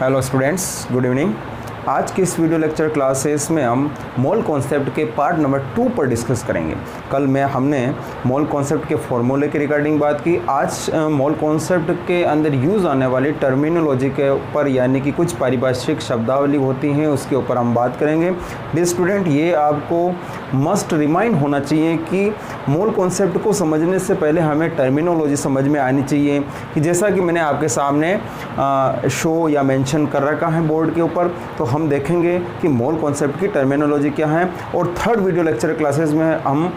Hello students, good evening. आज के इस वीडियो लेक्चर क्लासेस में हम मोल कॉन्सेप्ट के पार्ट नंबर 2 पर डिस्कस करेंगे। कल में हमने मोल कॉन्सेप्ट के फॉर्मूले के रिगार्डिंग बात की। आज मोल कॉन्सेप्ट के अंदर यूज़ आने वाली टर्मिनोलॉजी के ऊपर, यानी कि कुछ पारिभाषिक शब्दावली होती हैं, उसके ऊपर हम बात करेंगे। डियर स्टूडेंट, ये आपको मस्ट रिमाइंड होना चाहिए कि मोल कॉन्सेप्ट को समझने से पहले हमें टर्मिनोलॉजी समझ में आनी चाहिए। कि जैसा कि मैंने आपके सामने शो या मेंशन कर रखा है बोर्ड के ऊपर, तो हम देखेंगे कि मोल कॉन्सेप्ट की टर्मिनोलॉजी क्या है। और थर्ड वीडियो लेक्चर क्लासेस में हम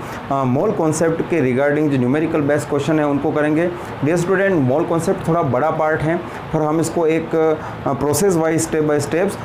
मोल कॉन्सेप्ट के रिगार्डिंग जो न्यूमेरिकल बेस्ड क्वेश्चन है उनको करेंगे। डियर स्टूडेंट, मोल कॉन्सेप्ट थोड़ा बड़ा पार्ट है और हम इसको एक process wise step by steps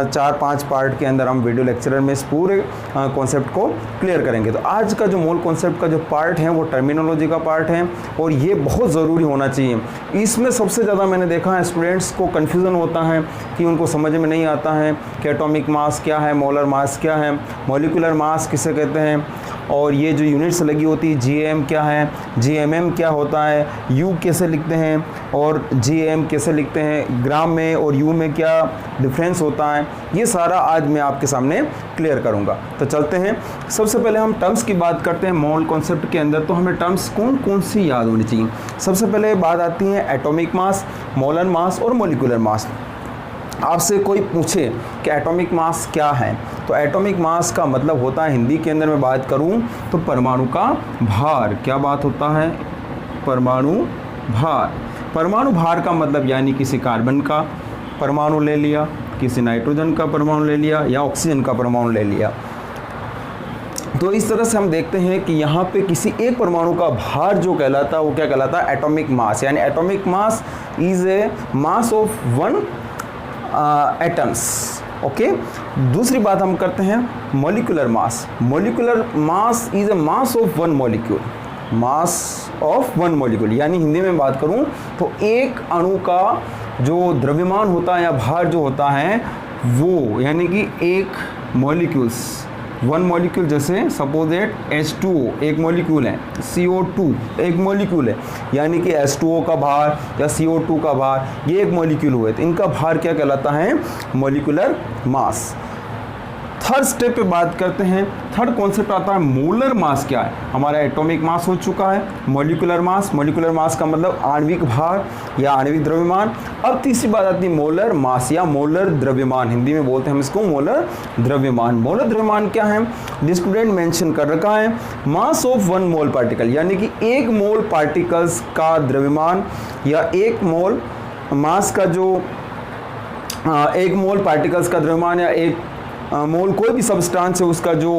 4-5 part के अंदर हम वीडियो लेक्चर में इस पूरे कॉन्सेप्ट को क्लियर करेंगे। तो आज का जो मोल कॉन्सेप्ट का जो पार्ट है वो टर्मिनोलॉजी का पार्ट है और ये बहुत ज़रूरी होना चाहिए। इसमें सबसे ज़्यादा मैंने देखा है स्टूडेंट्स को कन्फ्यूज़न होता है कि उनको समझ में नहीं आता है कि एटॉमिक मास क्या है, मोलर मास क्या है, मॉलिक्यूलर मास किसे कहते हैं, और ये जो यूनिट्स लगी होती है जीएम क्या है, जीएमएम क्या होता है, यू कैसे लिखते हैं और जीएम कैसे लिखते हैं, ग्राम में और यू में क्या डिफरेंस होता है, ये सारा आज मैं आपके सामने क्लियर करूंगा। तो चलते हैं। सबसे पहले हम टर्म्स की बात करते हैं मोल कॉन्सेप्ट के अंदर। तो हमें टर्म्स कौन कौन सी याद होनी चाहिए। सबसे पहले बात आती है एटॉमिक मास, मोलर मास और मॉलिक्यूलर मास। आपसे कोई पूछे कि एटॉमिक मास क्या है, तो एटॉमिक मास का मतलब होता है, हिंदी के अंदर मैं बात करूं तो परमाणु का भार। क्या बात होता है? परमाणु भार। परमाणु भार का मतलब यानी किसी कार्बन का परमाणु ले लिया, किसी नाइट्रोजन का परमाणु ले लिया या ऑक्सीजन का परमाणु ले लिया। तो इस तरह से हम देखते हैं कि यहाँ पे किसी एक परमाणु का भार जो कहलाता है वो क्या कहलाता है? Atomic mass. यानी atomic mass is a mass of one atoms. Okay. दूसरी बात हम करते हैं molecular mass. Molecular mass is a mass of one molecule. Mass of one molecule यानी हिंदी में बात करूं तो एक अणु का जो द्रव्यमान होता है या भार जो होता है वो, यानी कि एक मॉलिक्यूल्स, वन मॉलिक्यूल, जैसे सपोज दैट H2O एक मॉलिक्यूल है, CO2 एक मॉलिक्यूल है, यानी कि H2O का भार या CO2 का भार ये एक मॉलिक्यूल हुए, तो इनका भार क्या कहलाता है? Molecular mass. थर्ड स्टेप पे बात करते हैं। थर्ड कॉन्सेप्ट आता है मोलर मास। क्या है? हमारा एटॉमिक मास हो चुका है, मॉलिक्यूलर मास। मॉलिक्यूलर मास का मतलब आणविक भार या आणविक द्रव्यमान। अब तीसरी बात आती है मोलर मास या मोलर द्रव्यमान। हिंदी में बोलते हैं हम इसको मोलर द्रव्यमान। मोलर द्रव्यमान क्या है? स्टूडेंट मेंशन कर रखा है, मास ऑफ वन मोल पार्टिकल, यानी कि एक मोल पार्टिकल्स का द्रव्यमान या एक मोल मास का जो एक मोल पार्टिकल्स का द्रव्यमान या एक मोल कोई भी सब्सटेंस है उसका जो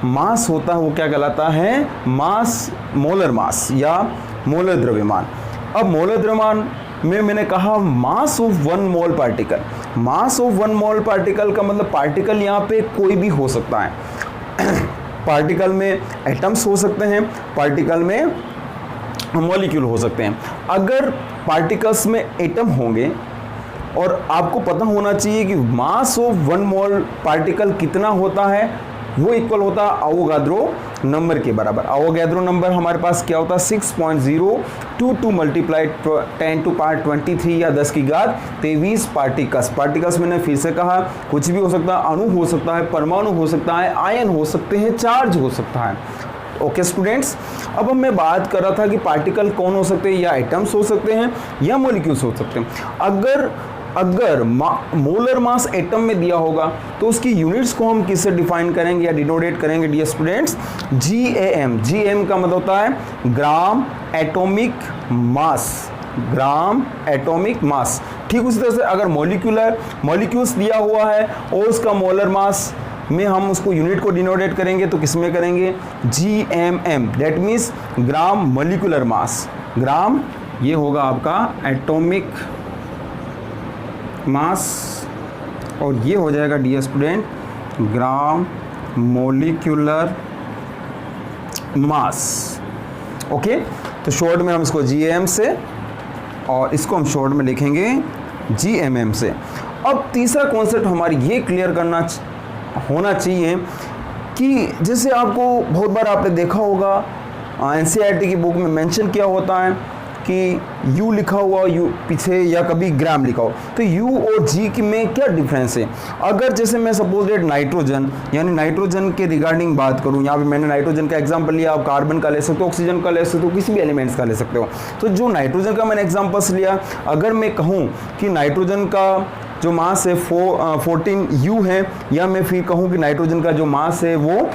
मास होता है वो क्या कहलाता है? मास, मोलर मास या मोलर द्रव्यमान। अब मोलर द्रव्यमान में मैंने कहा मास of one mole particle. Mass of one mole particle का मतलब पार्टिकल यहाँ पे कोई भी हो सकता है। पार्टिकल में एटम्स हो सकते हैं, पार्टिकल में मॉलिक्यूल हो सकते हैं। अगर पार्टिकल्स में एटम होंगे और आपको पता होना चाहिए कि मास ऑफ वन मोल पार्टिकल कितना होता है, वो इक्वल होता है अवोगाद्रो नंबर के बराबर। अवोगाद्रो नंबर हमारे पास क्या होता है? 6.022 मल्टीप्लाइड 10 टू पावर 23 या 10 की घात 23 पार्टिकल्स। पार्टिकल्स मैंने फिर से कहा कुछ भी हो सकता है, अणु हो सकता है, परमाणु हो सकता है, आयन हो सकते हैं, चार्ज हो सकता है। ओके स्टूडेंट्स, अब मैं बात कर रहा था कि पार्टिकल कौन हो सकते हैं, या एटम्स हो सकते हैं या मॉलिक्यूल्स हो सकते हैं। अगर मोलर मास एटम में दिया होगा तो उसकी यूनिट्स को हम किससे डिफाइन करेंगे या डिनोटेट करेंगे? Dear students, GAM। GAM का मतलब होता है gram atomic mass. Gram atomic mass. ठीक उसी तरह से अगर मॉलिक्यूल्स दिया हुआ है और उसका मोलर मास में हम उसको यूनिट को डिनोटेट करेंगे तो किस में करेंगे? GMM। That means gram molecular mass. Gram ये होगा आपका एटॉमिक मास और ये हो जाएगा dear student gram molecular mass. Okay, तो शॉर्ट में हम इसको GAM से और इसको हम शॉर्ट में लिखेंगे GMM से। अब तीसरा कॉन्सेप्ट हमारी ये क्लियर करना होना चाहिए कि जैसे आपको बहुत बार आपने देखा होगा NCERT की बुक में मेंशन किया होता है कि U लिखा हुआ U पीछे या कभी ग्राम लिखा हो, तो U और G की में क्या डिफरेंस है। अगर जैसे मैं सपोज डेट नाइट्रोजन यानी नाइट्रोजन के रिगार्डिंग बात करूं, यहाँ पे मैंने नाइट्रोजन का एग्जांपल लिया, आप कार्बन का ले सकते हो, ऑक्सीजन का ले सकते हो, किसी भी एलिमेंट्स का ले सकते हो। तो जो नाइट्रोजन का मैंने एग्जाम्पल्स लिया, अगर मैं कहूँ कि नाइट्रोजन का जो मास है 14U है, या मैं फिर कहूँ कि नाइट्रोजन का जो मास है वो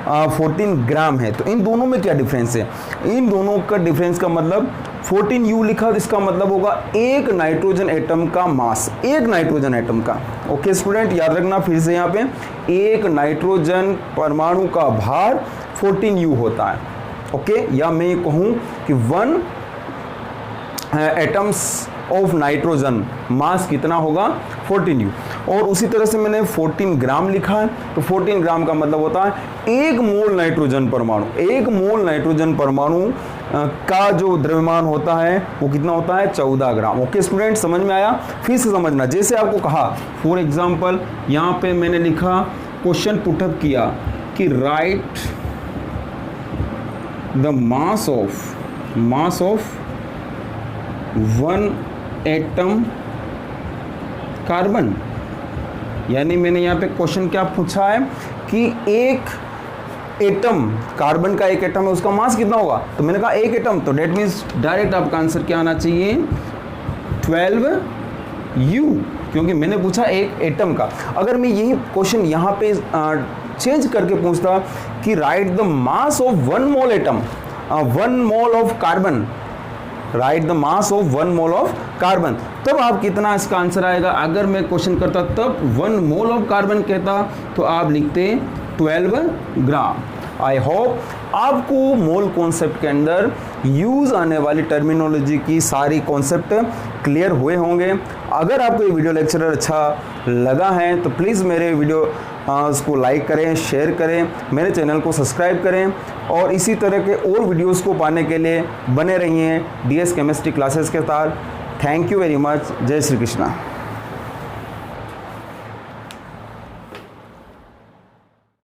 14 ग्राम है, तो इन दोनों में क्या डिफरेंस है। इन दोनों का डिफरेंस का मतलब 14U लिखा तो इसका मतलब होगा एक नाइट्रोजन एटम का मास, एक नाइट्रोजन एटम का। ओके स्टूडेंट, याद रखना फिर से यहाँ पे एक नाइट्रोजन परमाणु का भार 14U होता है। ओके, या मैं ये कहूँ कि 1 एटम्स ऑफ नाइट्रोजन मास कितना होगा 14U। और उसी तरह से मैंने 14 ग्राम लिखा है, तो 14 ग्राम का मतलब होता है एक मोल नाइट्रोजन परमाणु, एक मोल नाइट्रोजन परमाणु का जो द्रव्यमान होता है वो कितना होता है 14 ग्राम। ओके स्टूडेंट, समझ में आया। फिर से समझना, जैसे आपको कहा फॉर एग्जांपल यहाँ पे मैंने लिखा, क्वेश्चन पुटअप किया कि right the mass of 1 atom carbon, यानी मैंने यहाँ पे क्वेश्चन क्या पूछा है कि एक एटम कार्बन का एक एटम है, उसका मास कितना होगा, तो मैंने कहा एक एटम, तो डेट मीन्स डायरेक्ट आपका आंसर क्या आना चाहिए 12U, क्योंकि मैंने पूछा एक एटम का। अगर मैं यही क्वेश्चन यहाँ पे चेंज करके पूछता कि right the mass of 1 mole atom, 1 mole of carbon, right the mass of 1 mole of carbon, तब आप कितना इसका आंसर आएगा। अगर मैं क्वेश्चन करता तब 1 मोल ऑफ कार्बन कहता तो आप लिखते 12 ग्राम। आई होप आपको मोल कॉन्सेप्ट के अंदर यूज आने वाली टर्मिनोलॉजी की सारी कॉन्सेप्ट क्लियर हुए होंगे। अगर आपको ये वीडियो लेक्चर अच्छा लगा है तो प्लीज़ मेरे वीडियो उसको लाइक करें, शेयर करें, मेरे चैनल को सब्सक्राइब करें और इसी तरह के और वीडियोस को पाने के लिए बने रहिए DS केमिस्ट्री क्लासेस के साथ। Thank you very much. जय श्री कृष्णा।